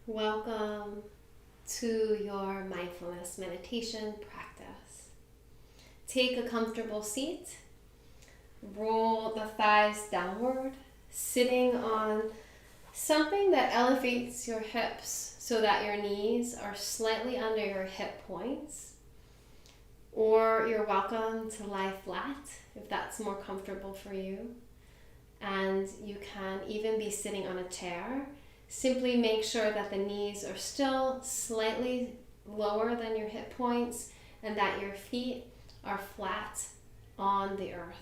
Welcome to your mindfulness meditation practice. Take a comfortable seat, roll the thighs downward, sitting on something that elevates your hips so that your knees are slightly under your hip points. Or you're welcome to lie flat if that's more comfortable for you. And you can even be sitting on a chair. Simply make sure that the knees are still slightly lower than your hip points and that your feet are flat on the earth.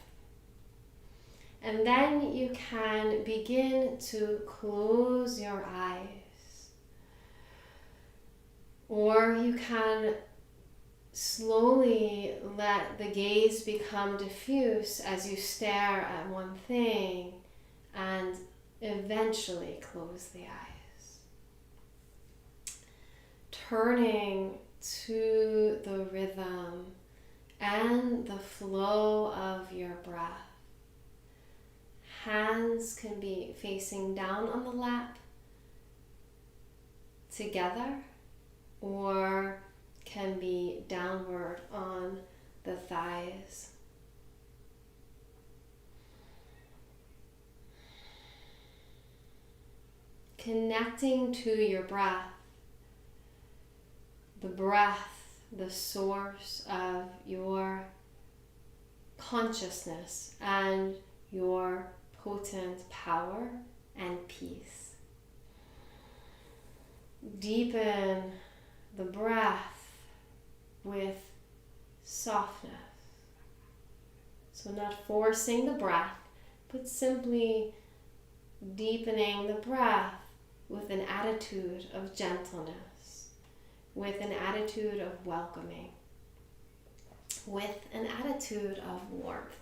And then you can begin to close your eyes. Or you can slowly let the gaze become diffuse as you stare at one thing and eventually close the eyes. Turning to the rhythm and the flow of your breath. Hands can be facing down on the lap together or can be downward on the thighs. Connecting to your breath, the source of your consciousness and your potent power and peace. Deepen the breath with softness. So not forcing the breath, but simply deepening the breath with an attitude of gentleness, with an attitude of welcoming, with an attitude of warmth.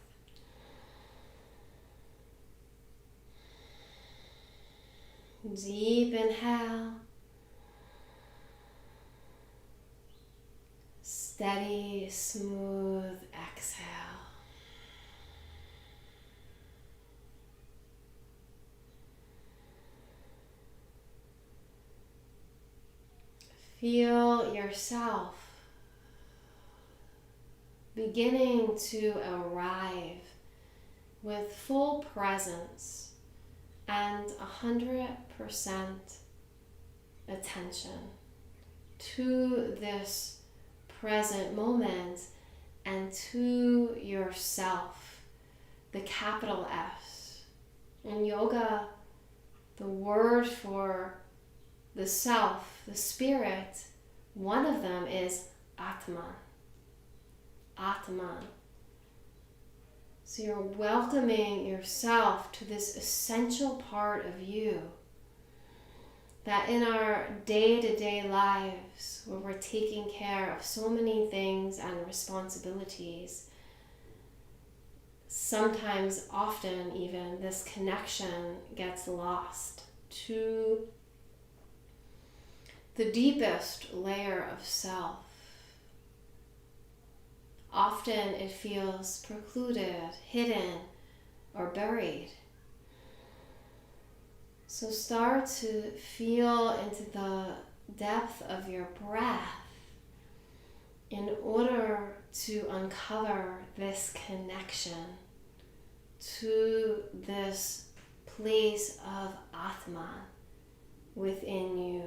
Deep inhale, steady, smooth exhale. Feel yourself beginning to arrive with full presence and 100% attention to this present moment and to yourself, the capital S. In yoga, the word for the self, the spirit, one of them is Atman. Atman. So you're welcoming yourself to this essential part of you that in our day-to-day lives, where we're taking care of so many things and responsibilities, sometimes, often even, this connection gets lost to the deepest layer of self. Often it feels precluded, hidden, or buried. So start to feel into the depth of your breath in order to uncover this connection to this place of Atman within you.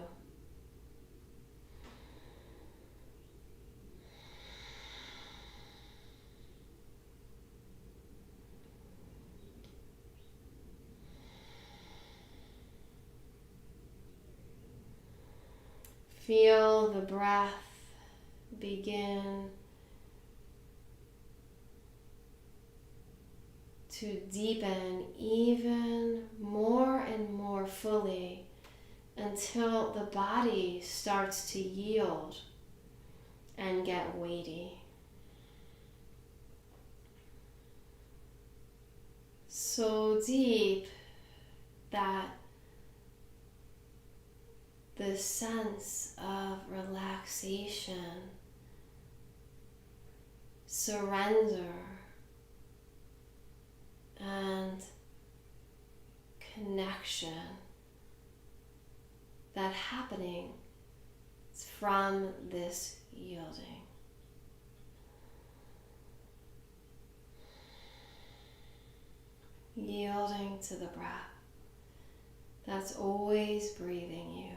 Feel the breath begin to deepen even more and more fully until the body starts to yield and get weighty. So deep that the sense of relaxation, surrender, and connection that happening is from this yielding. Yielding to the breath that's always breathing you.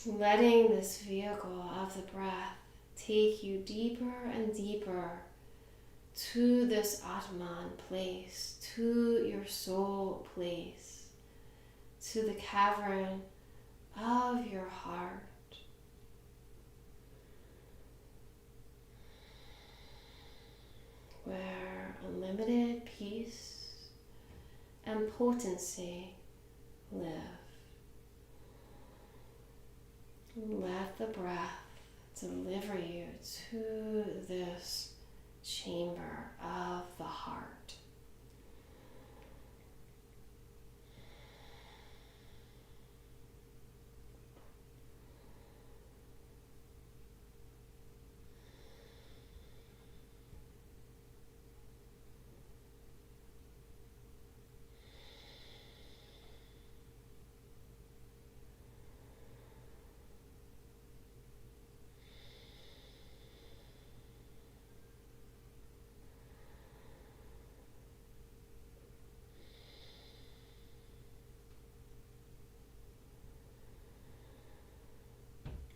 Letting this vehicle of the breath take you deeper and deeper to this Atman place, to your soul place, to the cavern of your heart. Where unlimited peace and potency live. Let the breath deliver you to this chamber of the heart.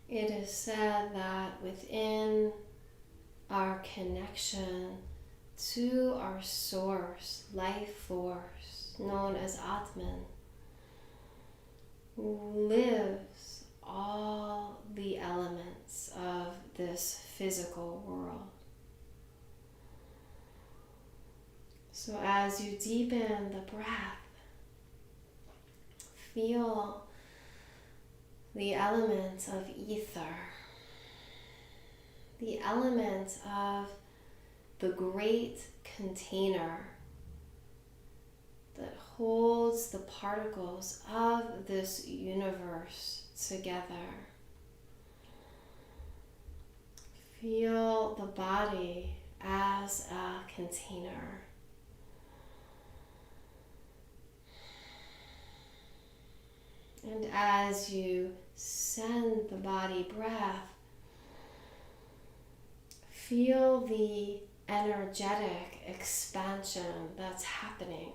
It is said that within our connection to our source, life force, known as Atman, lives all the elements of this physical world. So as you deepen the breath, feel the element of ether, the element of the great container that holds the particles of this universe together. Feel the body as a container. And as you send the body breath, feel the energetic expansion that's happening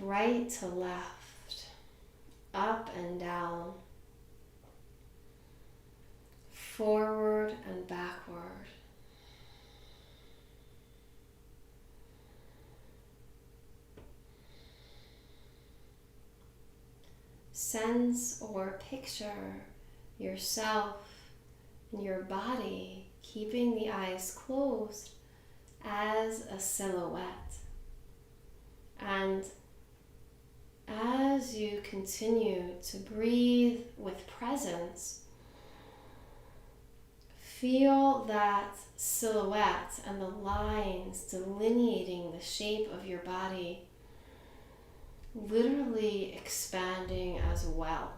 right to left, up and down, forward and backward. Sense or picture yourself and your body keeping the eyes closed as a silhouette. And as you continue to breathe with presence, feel that silhouette and the lines delineating the shape of your body literally expanding as well.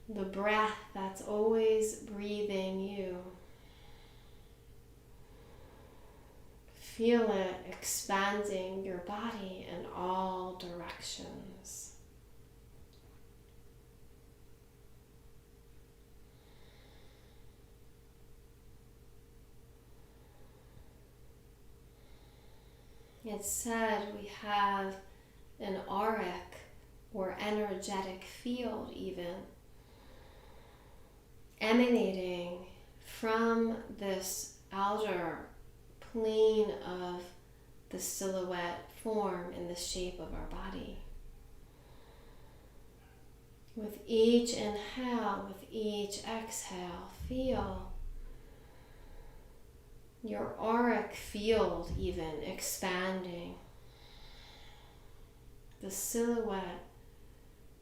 The breath that's always breathing you. Feel it expanding your body in all directions. It's said we have an auric or energetic field even emanating from this outer plane of the silhouette form in the shape of our body. With each inhale, with each exhale, feel your auric field even expanding. The silhouette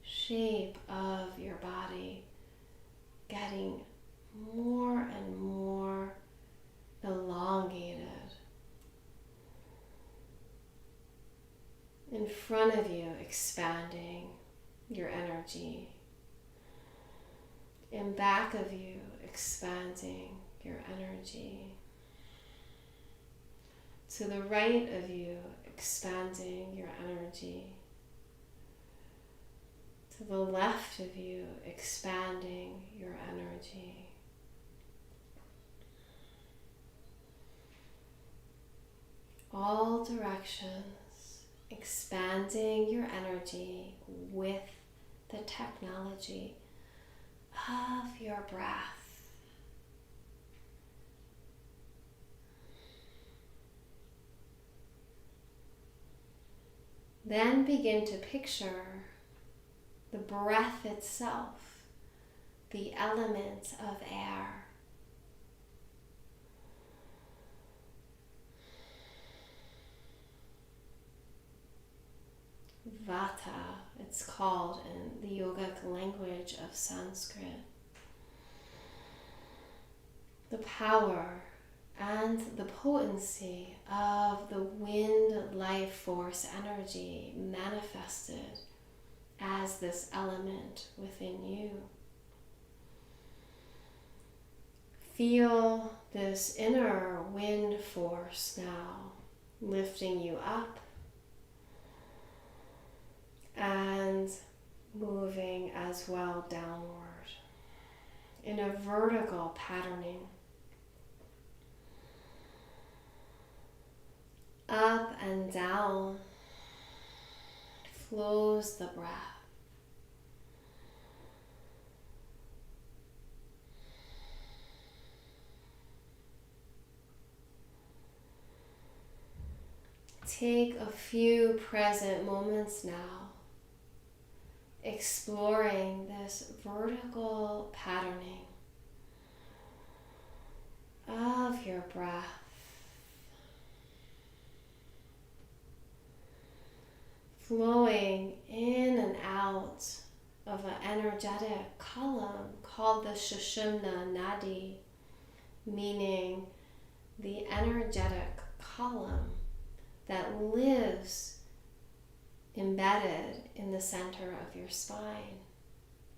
shape of your body getting more and more elongated. And In front of you, expanding your energy. In back of you, expanding your energy. To the right of you, expanding your energy. To the left of you, expanding your energy. All directions, expanding your energy with the technology of your breath. Then begin to picture the breath itself, the element of air. Vata, it's called in the yogic language of Sanskrit. The power and the potency of the wind life force energy manifested as this element within you. Feel this inner wind force now lifting you up and moving as well downward in a vertical patterning. Up and down flows the breath. Take a few present moments now, exploring this vertical patterning of your breath. Flowing in and out of an energetic column called the Sushumna Nadi, meaning the energetic column that lives embedded in the center of your spine,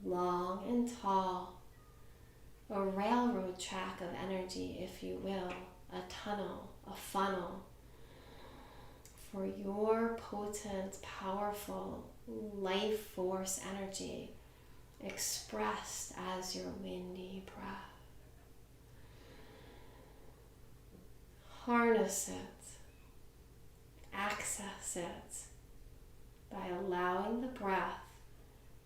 long and tall, a railroad track of energy, if you will, a tunnel, a funnel, for your potent, powerful life force energy expressed as your windy breath. Harness it, access it by allowing the breath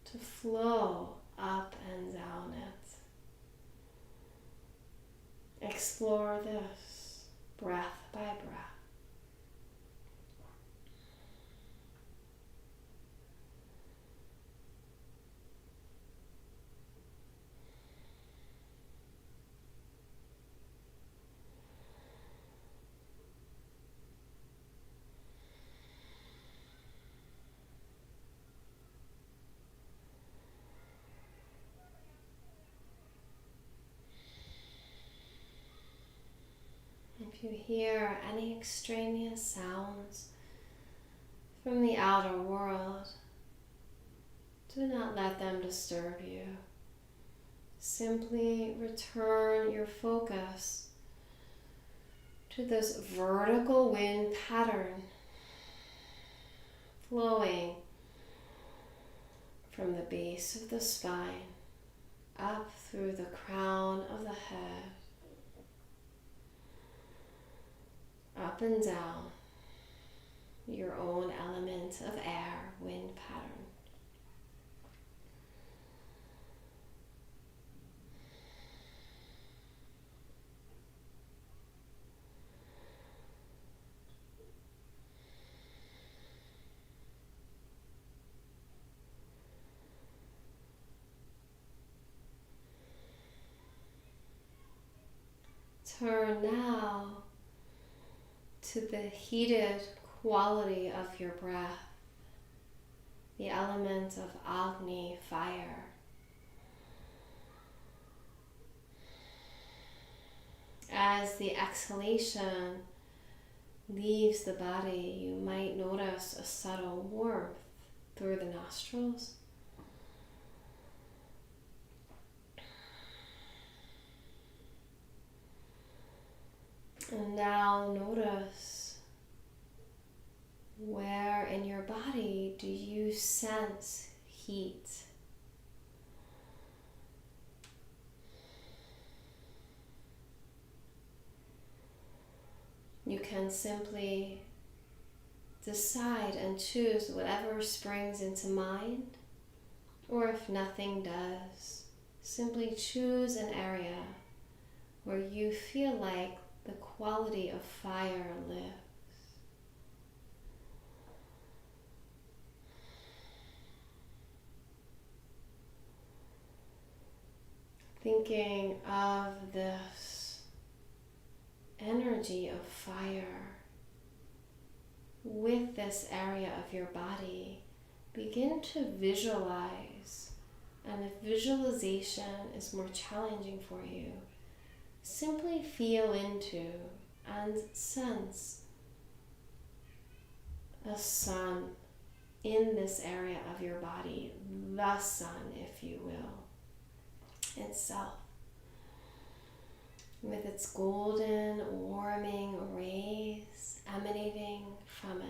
to flow up and down it. Explore this breath by breath. If you hear any extraneous sounds from the outer world, do not let them disturb you. Simply return your focus to this vertical wind pattern flowing from the base of the spine up through the crown of the head, up and down, your own element of air, wind pattern. Turn now to the heated quality of your breath, the element of Agni, fire. As the exhalation leaves the body, you might notice a subtle warmth through the nostrils. And now notice, where in your body do you sense heat? You can simply decide and choose whatever springs into mind, or if nothing does, simply choose an area where you feel like the quality of fire lives. Thinking of this energy of fire with this area of your body, begin to visualize. And if visualization is more challenging for you, simply feel into and sense a sun in this area of your body, the sun, if you will, itself, with its golden, warming rays emanating from it.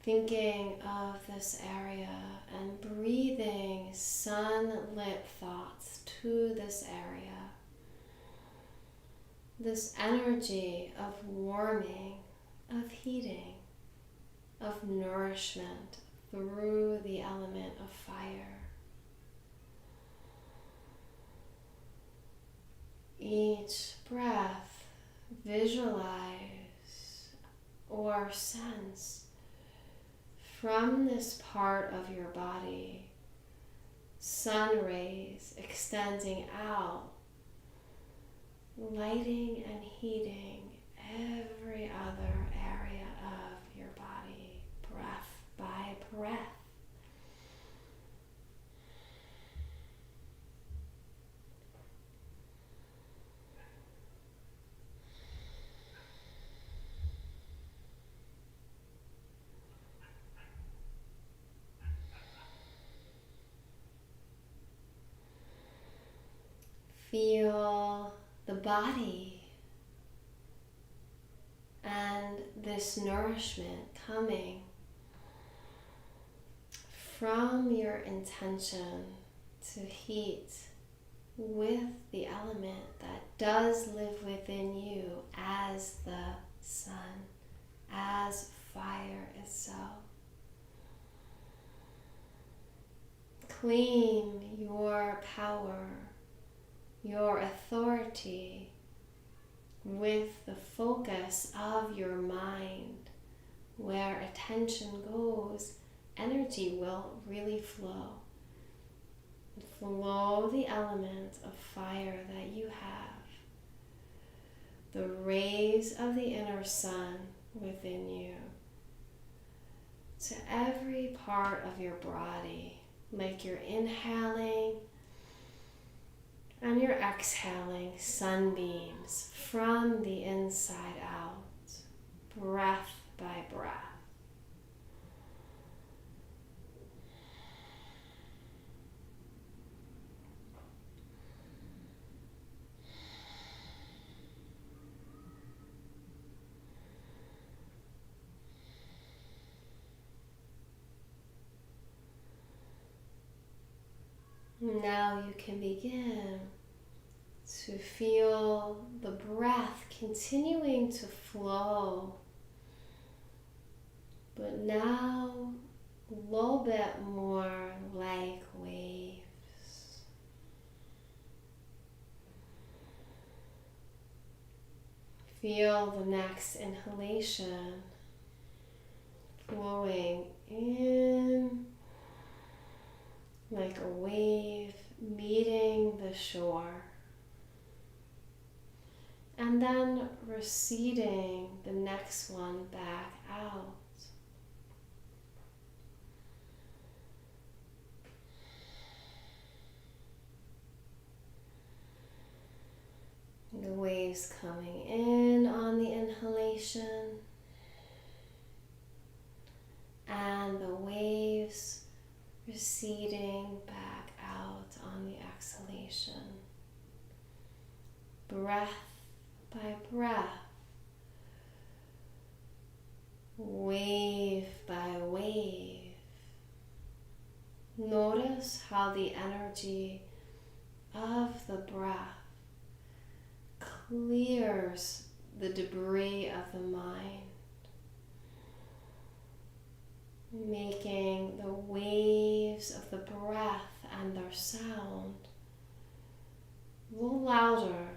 Thinking of this area and breathing sunlit thoughts to this area. This energy of warming, of heating, of nourishment through the element of fire. Each breath, visualize or sense from this part of your body, sun rays extending out, lighting and heating every other area of your body, breath by breath. Feel the body and this nourishment coming from your intention to heat with the element that does live within you as the sun, as fire itself. Claim your power, your authority with the focus of your mind. Where attention goes, energy will really flow. Flow the element of fire that you have, the rays of the inner sun within you, to every part of your body, like you're inhaling and you're exhaling sunbeams from the inside out, breath by breath. Now you can begin to feel the breath continuing to flow, but now a little bit more like waves. Feel the next inhalation flowing in like a wave meeting the shore, and then receding the next one back out. The wave waves coming in on the inhalation and the waves receding back out on the exhalation. Breath by breath, wave by wave. Notice how the energy of the breath clears the debris of the mind, making the waves of the breath and their sound a little louder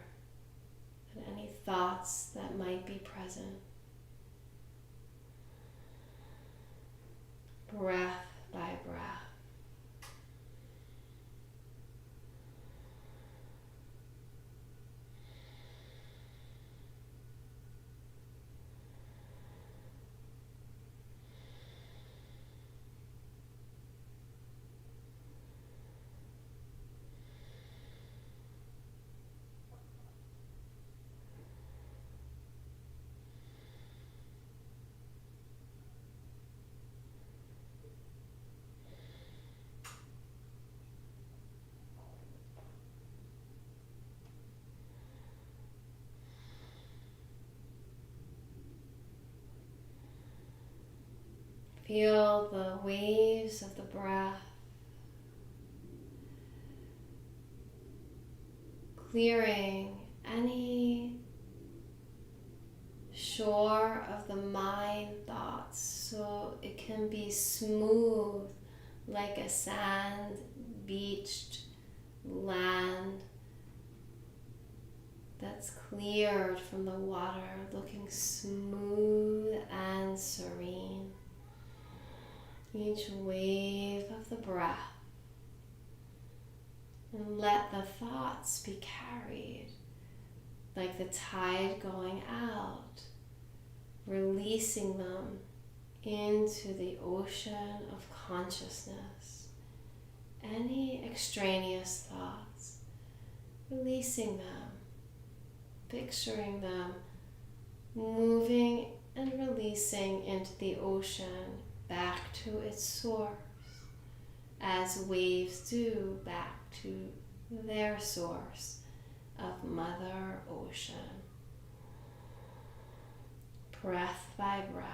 than any thoughts that might be present. Breath by breath. Feel the waves of the breath clearing any shore of the mind thoughts so it can be smooth like a sand beached land that's cleared from the water, looking smooth and serene. Each wave of the breath, and let the thoughts be carried like the tide going out, releasing them into the ocean of consciousness. Any extraneous thoughts, releasing them, picturing them moving and releasing into the ocean back to its source, as waves do back to their source of Mother Ocean. Breath by breath.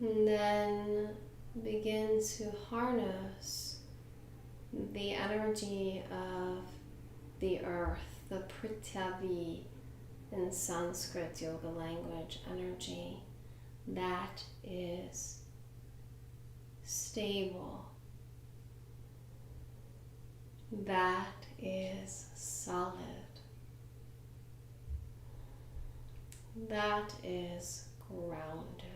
And then begin to harness the energy of the earth, the Prithvi in Sanskrit yoga language energy that is stable, that is solid, that is grounded.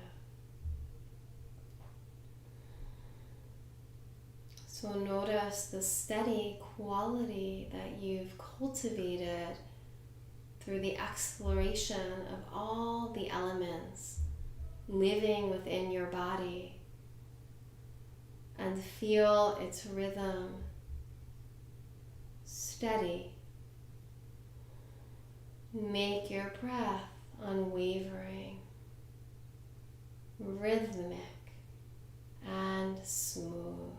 So notice the steady quality that you've cultivated through the exploration of all the elements living within your body, and feel its rhythm steady. Make your breath unwavering, rhythmic, and smooth.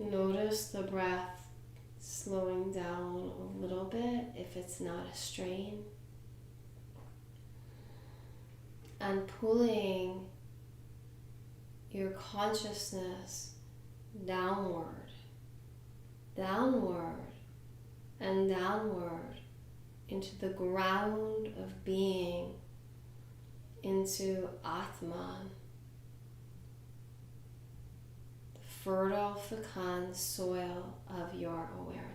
Notice the breath slowing down a little bit if it's not a strain, and pulling your consciousness downward, downward, and downward into the ground of being into Atman, the fertile, fecund soil of your awareness.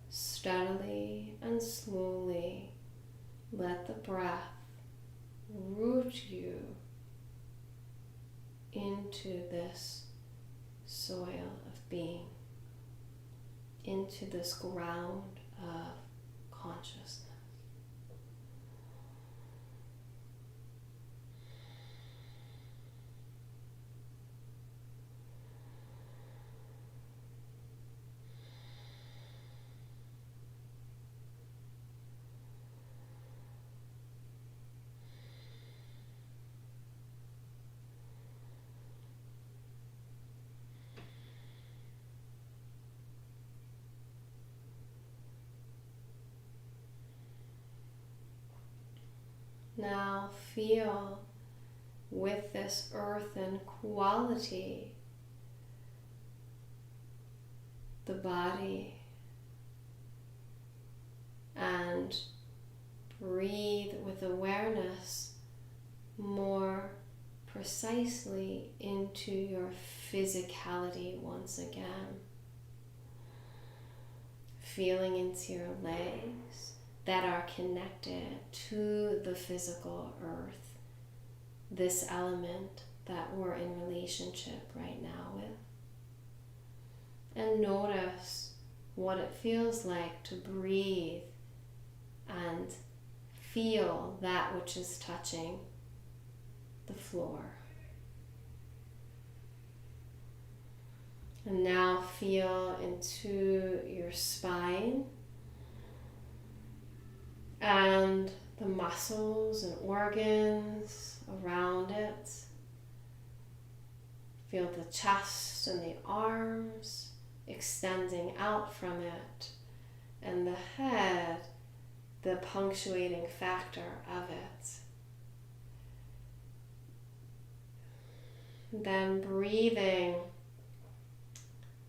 Steadily and slowly let the breath root you into this soil of being, into this ground of consciousness. Now feel with this earthen quality the body, and breathe with awareness more precisely into your physicality once again. Feeling into your legs that are connected to the physical earth, this element that we're in relationship right now with. And notice what it feels like to breathe and feel that which is touching the floor. And now feel into your spine and the muscles and organs around it. Feel the chest and the arms extending out from it, and the head, the punctuating factor of it. Then breathing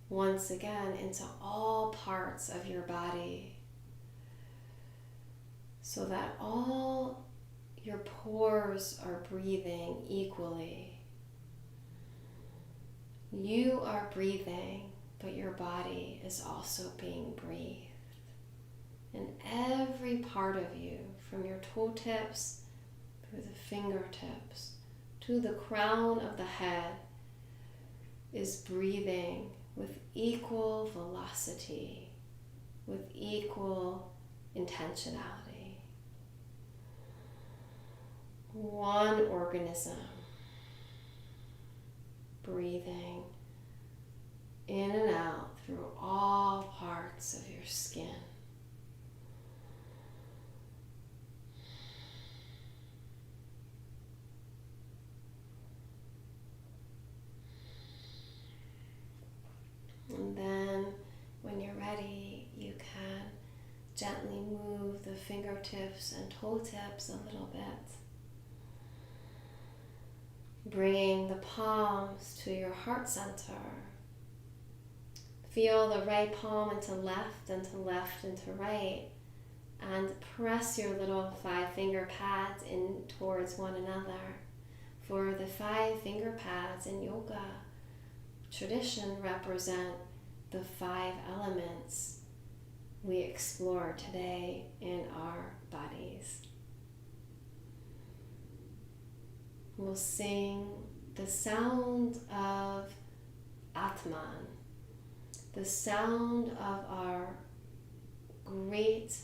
once again into all parts of your body, so that all your pores are breathing equally. You are breathing, but your body is also being breathed. And every part of you, from your toe tips through the fingertips to the crown of the head, is breathing with equal velocity, with equal intentionality. One organism breathing in and out through all parts of your skin. And then when you're ready, you can gently move the fingertips and toe tips a little bit, bringing the palms to your heart center. Feel the right palm into left and to left and to right, and press your little 5 finger pads in towards one another. For the 5 finger pads in yoga tradition represent the 5 elements we explore today in our bodies. We'll sing the sound of Atman, the sound of our great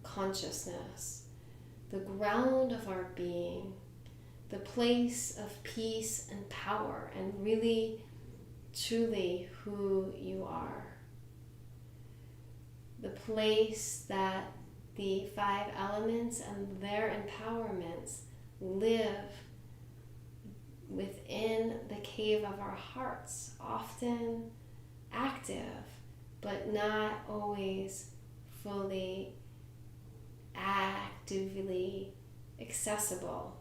consciousness, the ground of our being, the place of peace and power, and really, truly who you are. The place that the 5 elements and their empowerments live within the cave of our hearts, often active, but not always fully actively accessible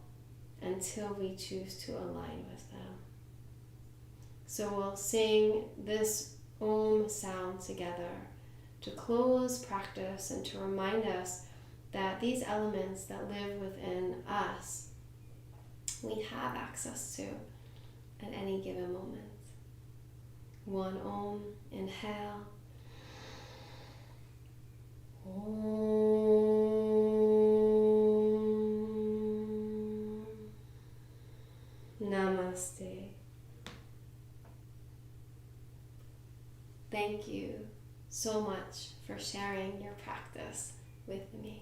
until we choose to align with them. So we'll sing this Om sound together to close practice and to remind us that these elements that live within us, we have access to at any given moment. One Om, inhale. Om. Namaste. Thank you so much for sharing your practice with me.